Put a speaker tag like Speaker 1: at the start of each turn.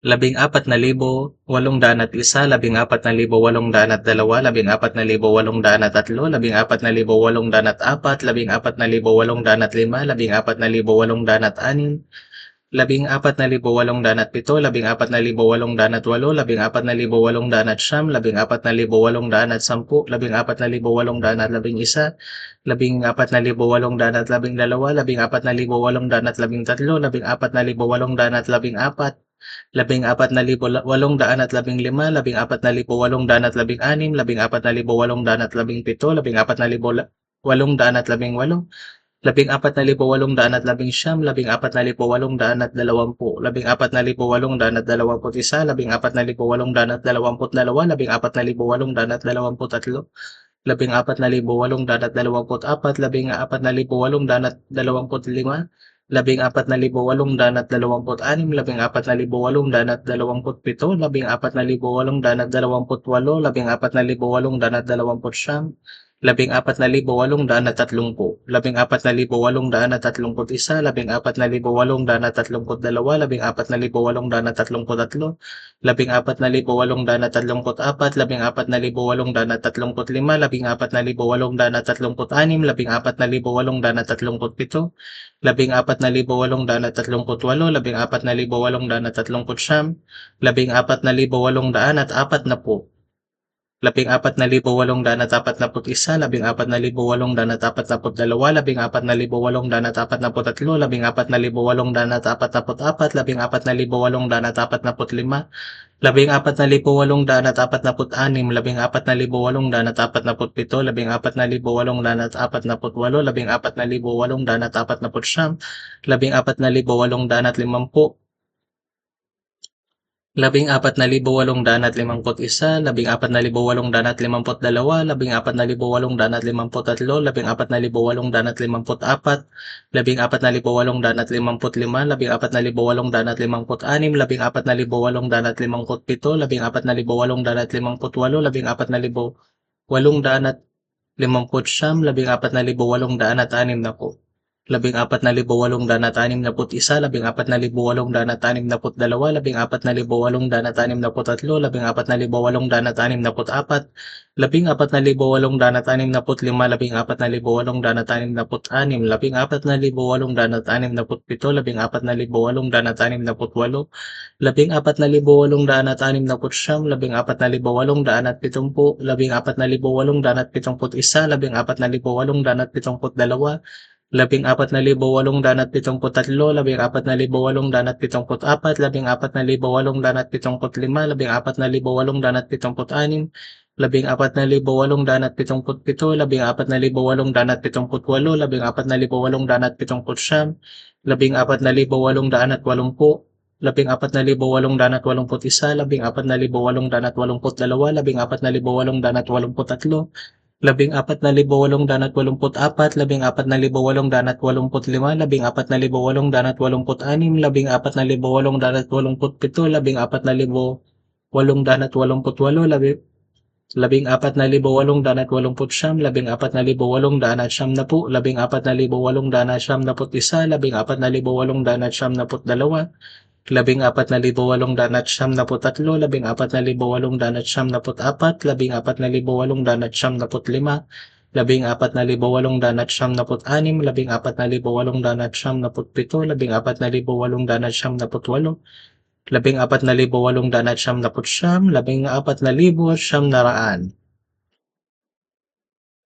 Speaker 1: 14,801, 14,802, 14,803, 14,804, 14,805, 14,806, 14,807, 14,808, 14,809, 14,810, 14,811, 14,812, 14,813, 14,814, 14,815, 14,816, 14,817, 14,818, 14,819, 14,820, 14,821, 14,822, 14,823, 14,824, 14,825, 14,826, 14,827, 14,828, 14,829, 14,830, 14,831, 14,832, 14,833, 14,834, 14,835, 14,836, 14,837, 14,838, 14,839, 14,840, 14,841, 14,842, 14,843, 14,844, 14,845, 14,846, 14,847, 14,848, 14,849, 14,850, 14,851, 14,852, 14,853, 14,854, 14,855, 14,856, 14,857, 14,858, 14,859, 14,861, 14,862, 14,863, 14,864, 14,865, 14,866, 14,867, 14,868, 14,869, 14,870, 14,871, 14,872, 14,873, 14,874, 14,875, 14,876, 14,877, 14,878, 14,879, 14,880, 14,881, 14,882, 14,883, 14,884, 14,885, 14,886, 14,887, 14,888, 14,889, 14,890, 14,891, 14,892, 14,893, 14,894, 14,895, 14,896, 14,897, 14,898, 14,899, 14,899,